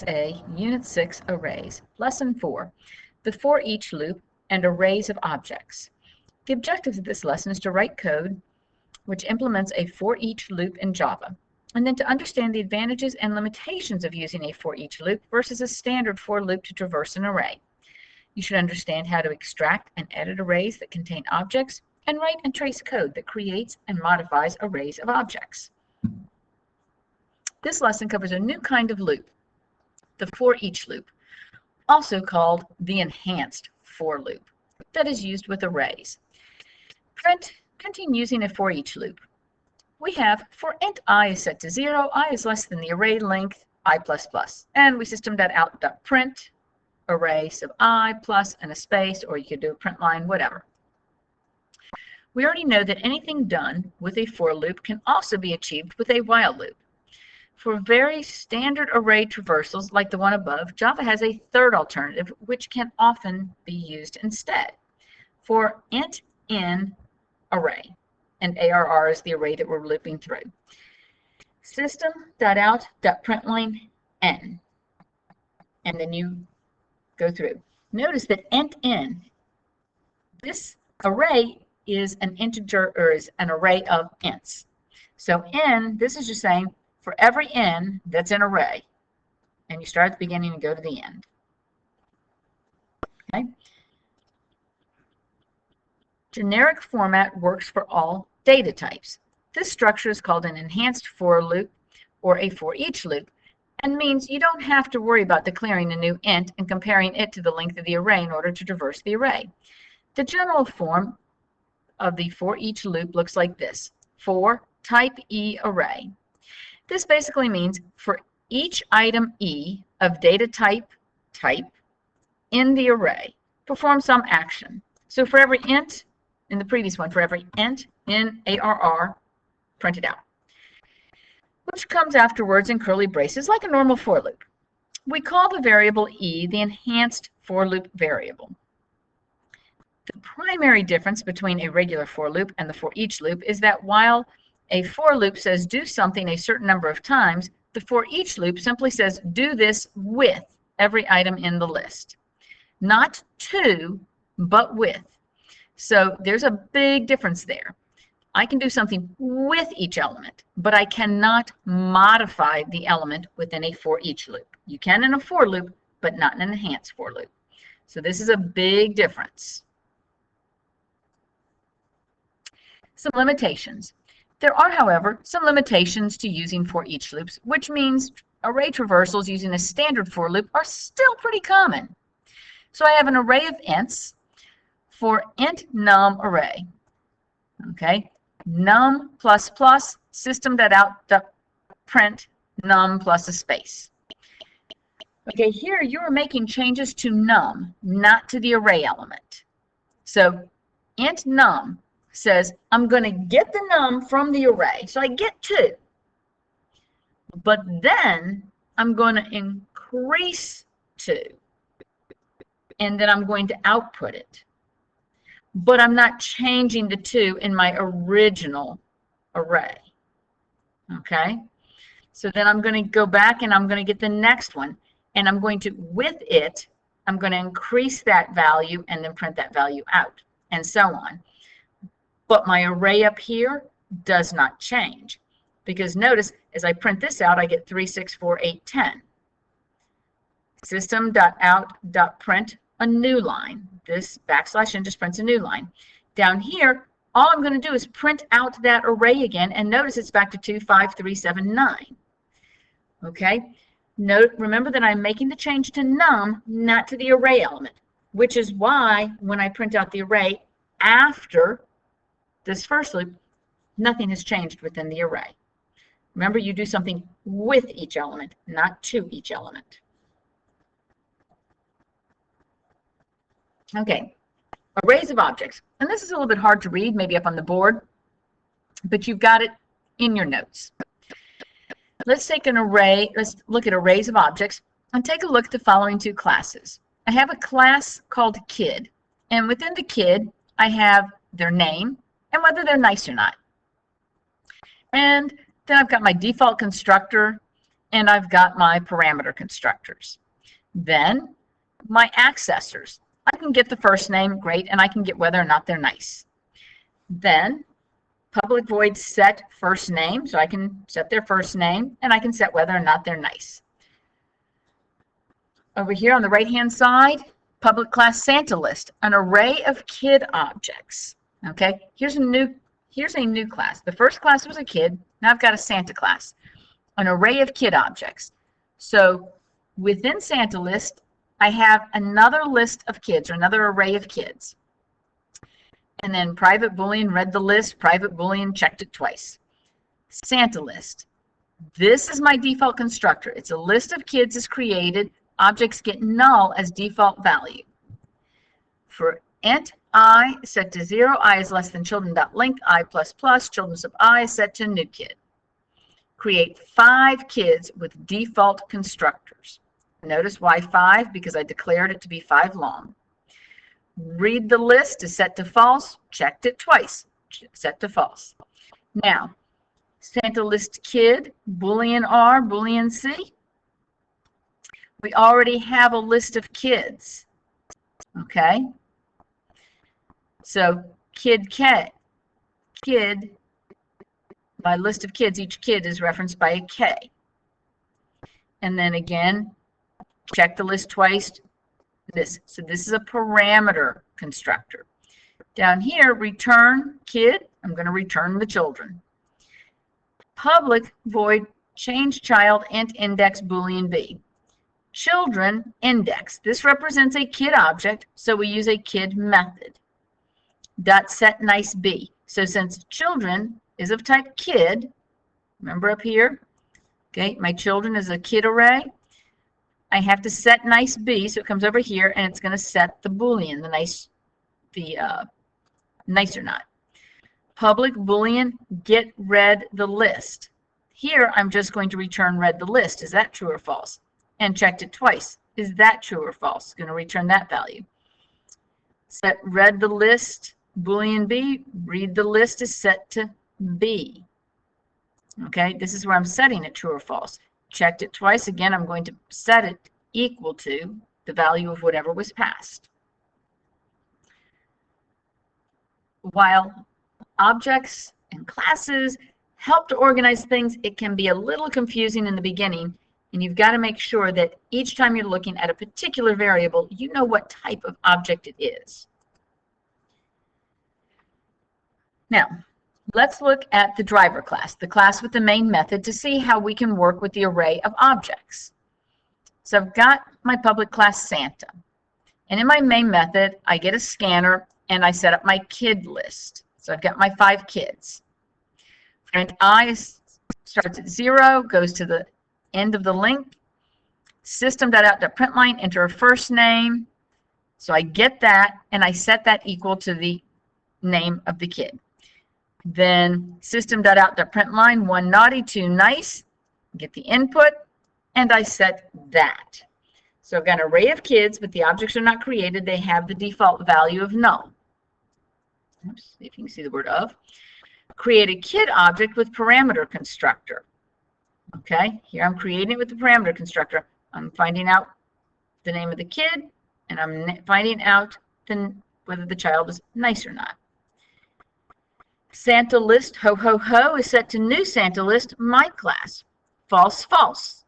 A, Unit 6, Arrays, Lesson 4, the for each loop and arrays of objects. The objective of this lesson is to write code which implements a for each loop in Java, and then to understand the advantages and limitations of using a for each loop versus a standard for loop to traverse an array. You should understand how to extract and edit arrays that contain objects, and write and trace code that creates and modifies arrays of objects. This lesson covers a new kind of loop, the for each loop, also called the enhanced for loop, that is used with arrays. Printing using a for each loop. We have for int I is set to 0, I is less than the array length I++, and we system.out.print array sub I plus and a space, or you could do a print line, whatever. We already know that anything done with a for loop can also be achieved with a while loop. For very standard array traversals like the one above, Java has a third alternative which can often be used instead. For int in array, and ARR is the array that we're looping through. System.out.println n, and then you go through. Notice that int in, this array is an integer, or is an array of ints. So n, this is just saying for every n that's an array, and you start at the beginning and go to the end. Okay. Generic format works for all data types. This structure is called an enhanced for loop or a for each loop, and means you don't have to worry about declaring a new int and comparing it to the length of the array in order to traverse the array. The general form of the for each loop looks like this: for type E array. This basically means for each item E of data type in the array, perform some action. So for every int, in the previous one, for every int in ARR, print it out, which comes afterwards in curly braces like a normal for loop. We call the variable E the enhanced for loop variable. The primary difference between a regular for loop and the for each loop is that while a for loop says do something a certain number of times, the for each loop simply says do this with every item in the list. Not to, but with. So there's a big difference there. I can do something with each element, but I cannot modify the element within a for each loop. You can in a for loop, but not in an enhanced for loop. So this is a big difference. Some limitations. There are, however, some limitations to using for each loops, which means array traversals using a standard for loop are still pretty common. So I have an array of ints for int num array. Okay, num plus plus system.out.print num plus a space. Okay, here you are making changes to num, not to the array element. So int num says I'm going to get the num from the array, so I get 2. But then I'm going to increase 2, and then I'm going to output it. But I'm not changing the 2 in my original array. Okay? So then I'm going to go back and I'm going to get the next one, and I'm going to, with it, I'm going to increase that value and then print that value out, and so on. But my array up here does not change, because notice as I print this out, I get 3, 6, 4, 8, 10. System.out.print a new line. This \n just prints a new line. Down here, all I'm going to do is print out that array again, and notice it's back to 2, 5, 3, 7, 9. Okay? Note, remember that I'm making the change to num, not to the array element, which is why when I print out the array after this first loop, nothing has changed within the array. Remember, you do something with each element, not to each element. Okay, arrays of objects. And this is a little bit hard to read, maybe up on the board, but you've got it in your notes. Let's take an array, let's look at arrays of objects, and take a look at the following 2 classes. I have a class called kid, and within the kid, I have their name and whether they're nice or not. And then I've got my default constructor and I've got my parameter constructors. Then my accessors. I can get the first name, great, and I can get whether or not they're nice. Then public void set first name, so I can set their first name, and I can set whether or not they're nice. Over here on the right-hand side, public class Santa list, an array of kid objects. Okay, here's a new class. The first class was a kid. Now I've got a Santa class, an array of kid objects. So within Santa list, I have another list of kids, or another array of kids. And then private Boolean read the list, private Boolean checked it twice. Santa list. This is my default constructor. It's a list of kids is created. Objects get null as default value. For int I set to 0, I is less than children.length, I plus plus, children sub I is set to new kid. Create 5 kids with default constructors. Notice why 5? Because I declared it to be 5 long. Read the list is set to false, checked it twice, set to false. Now, Santa list kid, Boolean R, Boolean C. We already have a list of kids, okay? So kid K, kid, my list of kids, each kid is referenced by a K. And then again, check the list twice. So this is a parameter constructor. Down here, return kid, I'm going to return the children. Public void change child int index Boolean B. Children index. This represents a kid object, so we use a kid method. Dot set nice B. So since children is of type kid, remember up here, okay, my children is a kid array. I have to set nice B, so it comes over here and it's going to set the Boolean, nice or not. Public Boolean get read the list. Here I'm just going to return read the list. Is that true or false? And checked it twice. Is that true or false? Going to return that value. Set read the list, Boolean B, read the list is set to B. Okay, this is where I'm setting it true or false. Checked it twice. Again, I'm going to set it equal to the value of whatever was passed. While objects and classes help to organize things, it can be a little confusing in the beginning, and you've got to make sure that each time you're looking at a particular variable, you know what type of object it is. Now, let's look at the driver class, the class with the main method, to see how we can work with the array of objects. So I've got my public class Santa. And in my main method, I get a scanner and I set up my kid list. So I've got my 5 kids. Print I starts at 0, goes to the end of the link. System.out.println, enter a first name. So I get that and I set that equal to the name of the kid. Then system.out.println, 1 naughty, 2 nice, get the input, and I set that. So I've got an array of kids, but the objects are not created. They have the default value of null. Oops, see if you can see the word of. Create a kid object with parameter constructor. Okay, here I'm creating it with the parameter constructor. I'm finding out the name of the kid, and I'm finding out whether the child is nice or not. Santa list, ho, ho, ho, is set to new Santa list, my class. False, false.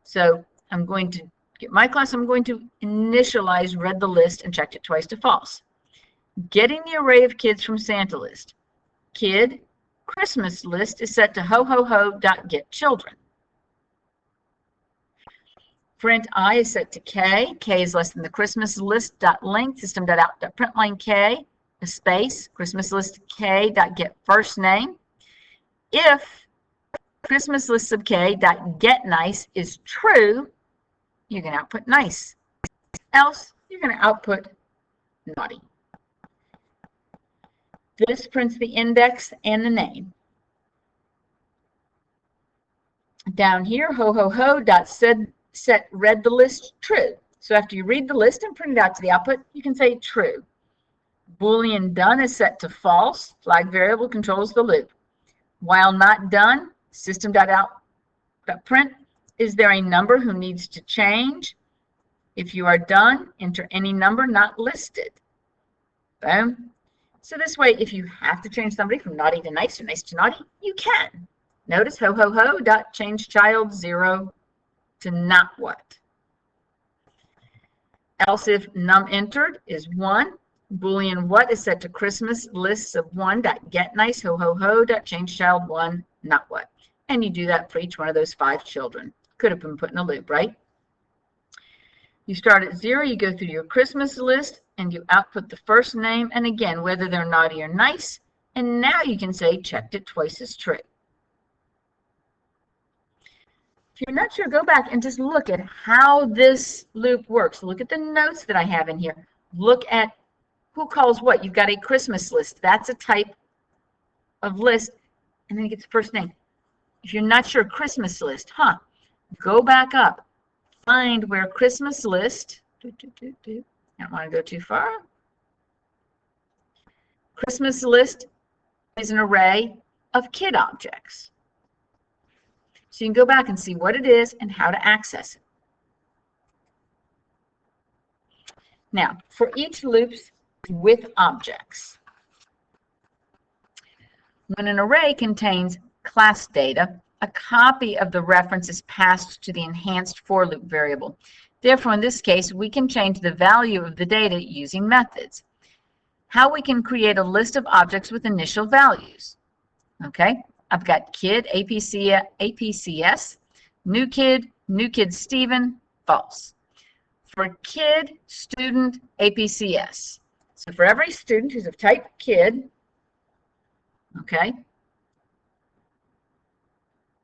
So I'm going to get my class, I'm going to initialize read the list and checked it twice to false. Getting the array of kids from Santa list. Kid Christmas list is set to ho, ho, ho, dot get children. Print I is set to K. K is less than the Christmas list dot length, system dot out dot println K. A space, Christmas list K dot get first name. If Christmas list sub K dot get nice is true, you're going to output nice. Else, you're going to output naughty. This prints the index and the name. Down here, ho ho ho dot set read the list true. So after you read the list and print it out to the output, you can say true. Boolean done is set to false. Flag variable controls the loop. While not done, system.out Print, is there a number who needs to change? If you are done, enter any number not listed. Boom. So this way, if you have to change somebody from naughty to nice or nice to naughty, you can. Notice ho ho ho dot change child 0 to not what. Else if num entered is 1, Boolean what is set to Christmas lists of 1 dot get nice ho ho ho dot change child 1 not what. And you do that for each one of those 5 children. Could have been put in a loop, right? You start at 0, you go through your Christmas list, and you output the first name, and again, whether they're naughty or nice, and now you can say checked it twice is true. If you're not sure, go back and just look at how this loop works. Look at the notes that I have in here. Look at who calls what. You've got a Christmas list. That's a type of list, and then you get the first name. If you're not sure, Christmas list, go back up. Find where Christmas list, don't want to go too far. Christmas list is an array of kid objects. So you can go back and see what it is and how to access it. Now, for each loops with objects. When an array contains class data, a copy of the reference is passed to the enhanced for loop variable. Therefore, in this case, we can change the value of the data using methods. How we can create a list of objects with initial values. Okay, I've got kid, APCS, new kid Stephen, false. For kid, student, APCS. So for every student who's of type kid, okay,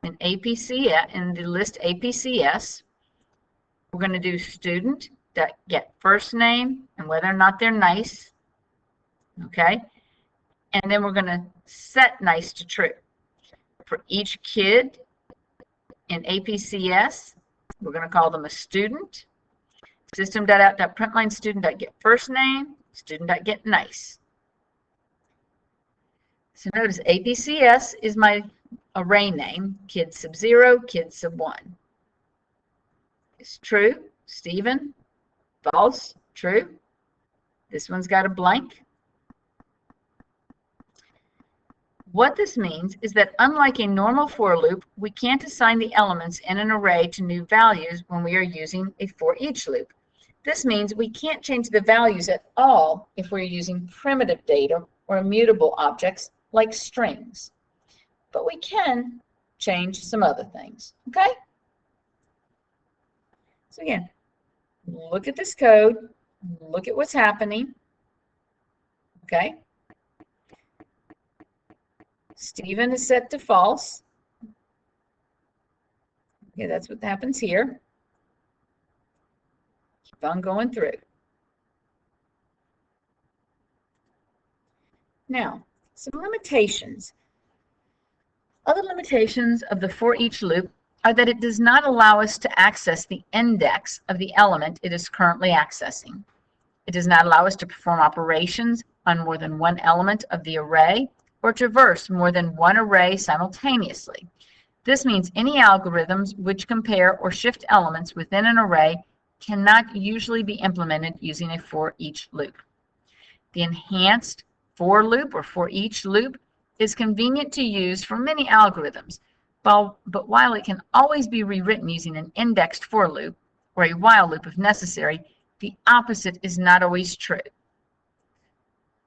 in APCS, in the list APCS, we're going to do student that get first name and whether or not they're nice, okay, and then we're going to set nice to true. For each kid in APCS, we're going to call them a student. System.out.println student.get first name, student.get nice. So notice APCS is my array name, kid sub 0, kid sub 1. It's true, Stephen, false, true. This one's got a blank. What this means is that unlike a normal for loop, we can't assign the elements in an array to new values when we are using a for each loop. This means we can't change the values at all if we're using primitive data or immutable objects like strings. But we can change some other things, okay? So again, look at this code, look at what's happening, okay? Stephen is set to false. Okay, that's what happens here. Keep on going through. Now, some limitations. Other limitations of the for each loop are that it does not allow us to access the index of the element it is currently accessing. It does not allow us to perform operations on more than one element of the array or traverse more than one array simultaneously. This means any algorithms which compare or shift elements within an array cannot usually be implemented using a for each loop. The enhanced for loop or for each loop is convenient to use for many algorithms, but while it can always be rewritten using an indexed for loop or a while loop if necessary, the opposite is not always true.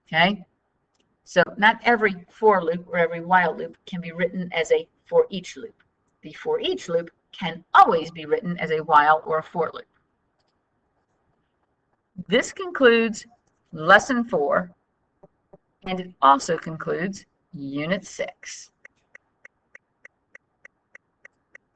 Okay? So not every for loop or every while loop can be written as a for each loop. The for each loop can always be written as a while or a for loop. This concludes Lesson 4, and it also concludes Unit 6.